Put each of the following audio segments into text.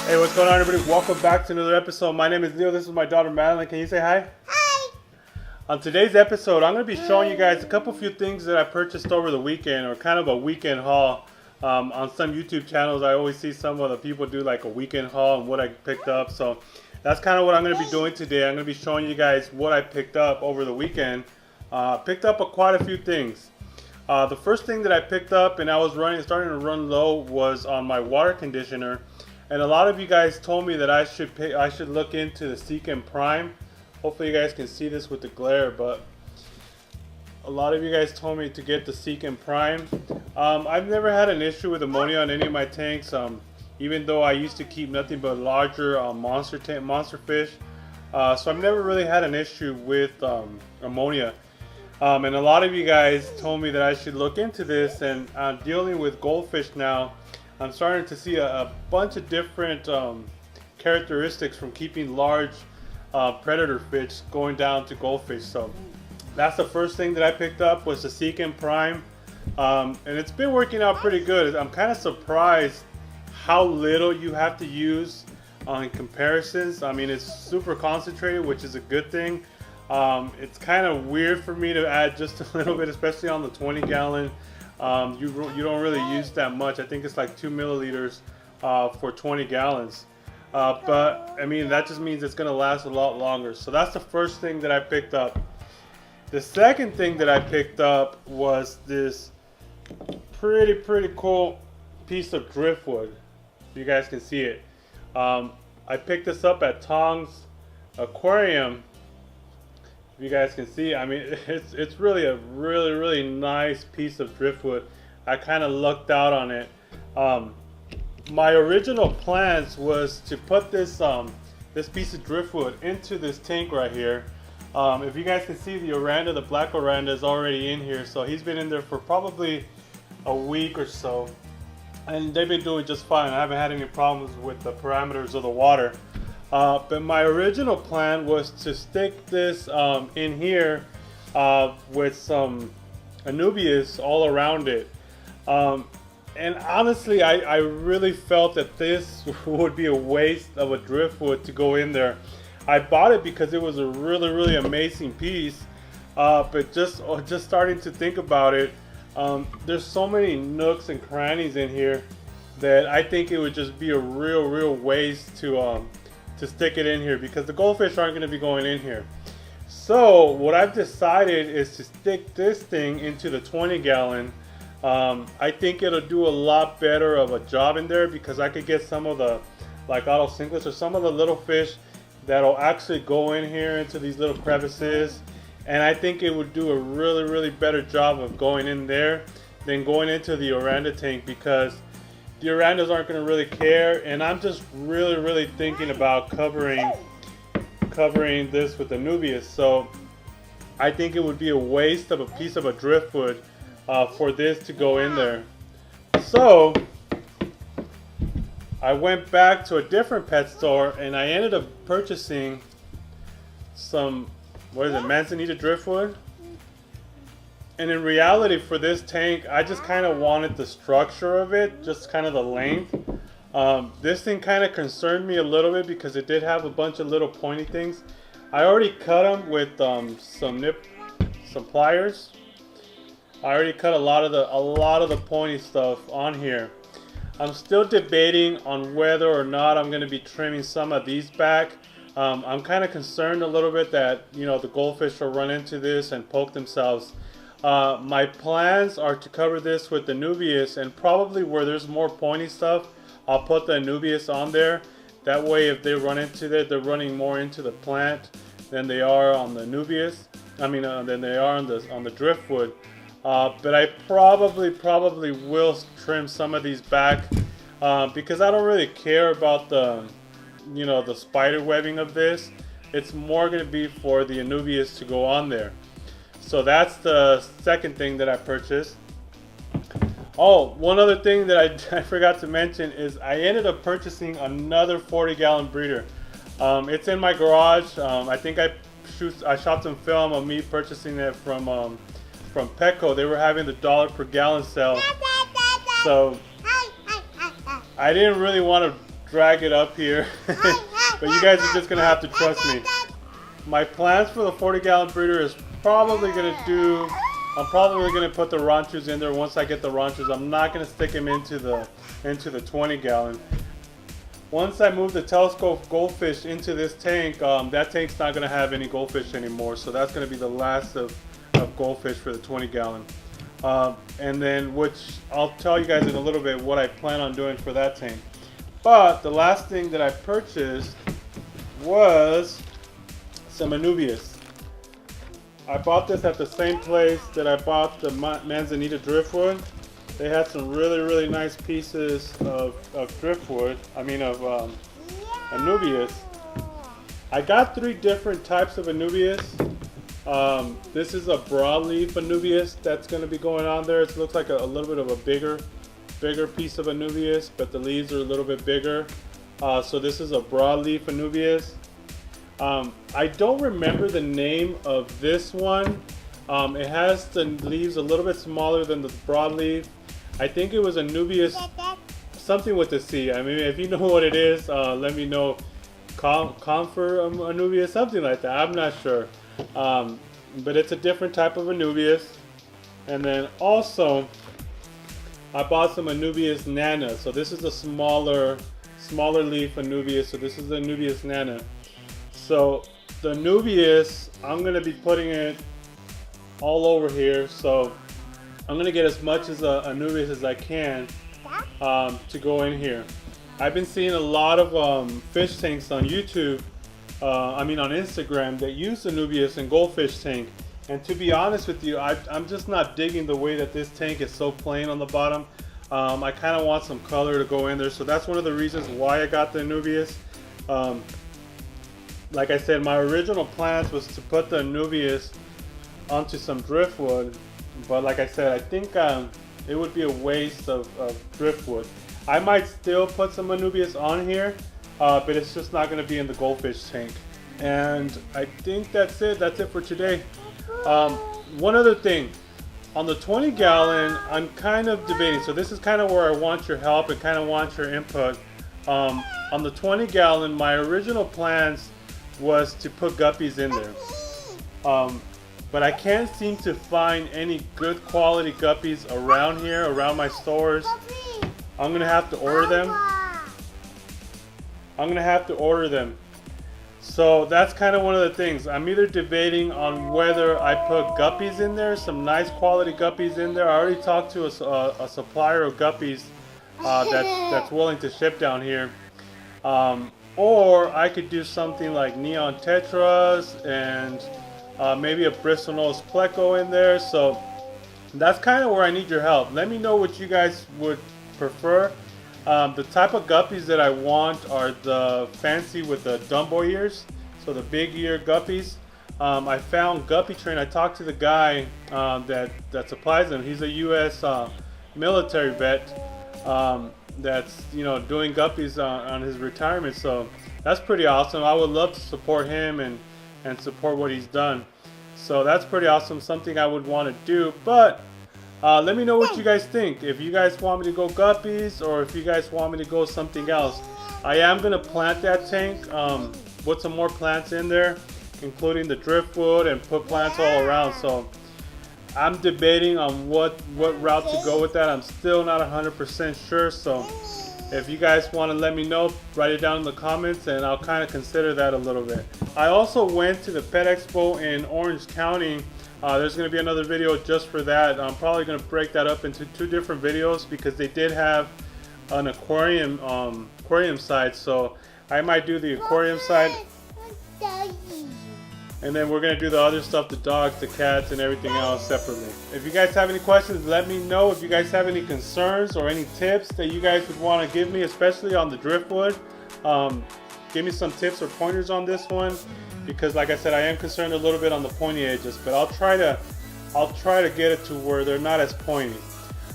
Hey, what's going on, everybody? Welcome back to another episode. My name is Leo. This is my daughter, Madeline. Can you say hi? Hi. On today's episode, I'm going to be showing you guys a few things that I purchased over the weekend, or kind of a weekend haul. On some YouTube channels, I always see some of the people do like a weekend haul and what I picked up. So that's kind of what I'm going to be doing today. I'm going to be showing you guys what I picked up over the weekend. Picked up quite a few things. The first thing that I picked up, and I was starting to run low, was on my water conditioner. And a lot of you guys told me that I should look into the Seek and Prime. Hopefully you guys can see this with the glare, but a lot of you guys told me to get the Seek and Prime. I've never had an issue with ammonia on any of my tanks, even though I used to keep nothing but larger monster fish. So I've never really had an issue with ammonia. And a lot of you guys told me that I should look into this, and I'm dealing with goldfish now. I'm starting to see a bunch of different characteristics from keeping large predator fish going down to goldfish. So that's the first thing that I picked up, was the Seek and Prime. And it's been working out pretty good. I'm kind of surprised how little you have to use on comparisons. I mean, it's super concentrated, which is a good thing. It's kind of weird for me to add just a little bit, especially on the 20-gallon. You don't really use that much. I think it's like 2 milliliters for 20 gallons. But I mean, that just means it's going to last a lot longer. So that's the first thing that I picked up. The second thing that I picked up was this pretty cool piece of driftwood. You guys can see it. I picked this up at Tong's Aquarium. You guys can see, I mean, it's really a really nice piece of driftwood. I kind of lucked out on it. My original plans was to put this this piece of driftwood into this tank right here. If you guys can see, the black oranda is already in here, so he's been in there for probably a week or so, and they've been doing just fine. I haven't had any problems with the parameters of the water. But my original plan was to stick this in here with some Anubius all around it. And honestly, I really felt that this would be a waste of a driftwood to go in there. I bought it because it was a really amazing piece. But just starting to think about it, there's so many nooks and crannies in here that I think it would just be a real waste to stick it in here, because the goldfish aren't going to be going in here. So what I've decided is to stick this thing into the 20-gallon. I think it'll do a lot better of a job in there, because I could get some of the like auto sinklets or some of the little fish that'll actually go in here into these little crevices, and I think it would do a really better job of going in there than going into the oranda tank, because the orandas aren't going to really care, and I'm just really thinking about covering this with Anubius. So I think it would be a waste of a piece of a driftwood for this to go in there. So I went back to a different pet store, and I ended up purchasing some, what is it, Manzanita driftwood. And in reality, for this tank, I just kind of wanted the structure of it, just kind of the length. This thing kind of concerned me a little bit, because it did have a bunch of little pointy things. I already cut them with some pliers. I already cut a lot of the pointy stuff on here. I'm still debating on whether or not I'm going to be trimming some of these back. I'm kind of concerned a little bit that, you know, the goldfish will run into this and poke themselves. My plans are to cover this with the Anubius, and probably where there's more pointy stuff, I'll put the Anubius on there. That way, if they run into it, they're running more into the plant than they are on the Anubius. I mean, than they are on the driftwood. But I probably will trim some of these back, because I don't really care about the spider webbing of this. It's more going to be for the Anubius to go on there. So that's the second thing that I purchased. Oh, one other thing that I forgot to mention is I ended up purchasing another 40-gallon breeder. It's in my garage. I think I shot some film of me purchasing it from Petco. They were having the $1 per gallon sale. So I didn't really want to drag it up here. But you guys are just gonna have to trust me. My plans for the 40-gallon breeder is probably gonna do. I'm probably gonna put the ranchos in there once I get the ranchos. I'm not gonna stick them into the 20-gallon. Once I move the telescope goldfish into this tank, that tank's not gonna have any goldfish anymore. So that's gonna be the last of goldfish for the 20-gallon. And then, which I'll tell you guys in a little bit what I plan on doing for that tank. But the last thing that I purchased was some Anubius. I bought this at the same place that I bought the Manzanita Driftwood. They had some really nice pieces of Driftwood, of Anubius. I got 3 different types of Anubius. This is a broadleaf Anubius that's going to be going on there. It looks like a little bit of a bigger piece of Anubius, but the leaves are a little bit bigger. So this is a broadleaf Anubius. I don't remember the name of this one. It has the leaves a little bit smaller than the broadleaf. I think it was Anubius, something with the C. I mean, if you know what it is, let me know. Comfort Anubius, something like that. I'm not sure. But it's a different type of Anubius. And then also, I bought some Anubius Nana. So this is a smaller leaf Anubius. So this is the Anubius Nana. So the Anubius, I'm going to be putting it all over here. So I'm going to get as much as Anubius as I can to go in here. I've been seeing a lot of fish tanks on YouTube, on Instagram, that use Anubius and goldfish tank. And to be honest with you, I'm just not digging the way that this tank is so plain on the bottom. I kind of want some color to go in there. So that's one of the reasons why I got the Anubius. Like I said, my original plans was to put the Anubius onto some Driftwood. But like I said, I think it would be a waste of Driftwood. I might still put some Anubius on here, but it's just not going to be in the goldfish tank. And I think that's it. That's it for today. One other thing. On the 20-gallon, I'm kind of debating. So this is kind of where I want your help and kind of want your input. On the 20-gallon, my original plans was to put guppies in there. But I can't seem to find any good quality guppies around here, around my stores. I'm going to have to order them. So that's kind of one of the things. I'm either debating on whether I put guppies in there, some nice quality guppies in there. I already talked to a supplier of guppies that's willing to ship down here. Or I could do something like neon tetras and maybe a Bristol nose pleco in there. So that's kind of where I need your help. Let me know what you guys would prefer. The type of guppies that I want are the fancy with the Dumbo ears, so the big ear guppies. I found Guppy Train. I talked to the guy that supplies them. He's a U.S. Military vet that's doing guppies on his retirement. So that's pretty awesome. I would love to support him and support what he's done. So that's pretty awesome. Something I would want to do, but. Let me know what you guys think. If you guys want me to go guppies or if you guys want me to go something else. I am going to plant that tank, put some more plants in there, including the driftwood, and put plants all around. So I'm debating on what route to go with that. I'm still not 100% sure. So if you guys want to let me know, write it down in the comments and I'll kind of consider that a little bit. I also went to the Pet Expo in Orange County. There's going to be another video just for that. I'm probably going to break that up into 2 different videos because they did have an aquarium side. So I might do the aquarium side, and then we're going to do the other stuff, the dogs, the cats, and everything else separately. If you guys have any questions, let me know. If you guys have any concerns or any tips that you guys would want to give me, especially on the driftwood, give me some tips or pointers on this one. Because like I said, I am concerned a little bit on the pointy edges, but I'll try to get it to where they're not as pointy.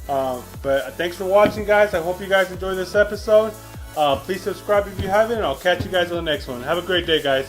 But thanks for watching, guys. I hope you guys enjoyed this episode. Please subscribe if you haven't, and I'll catch you guys on the next one. Have a great day, guys.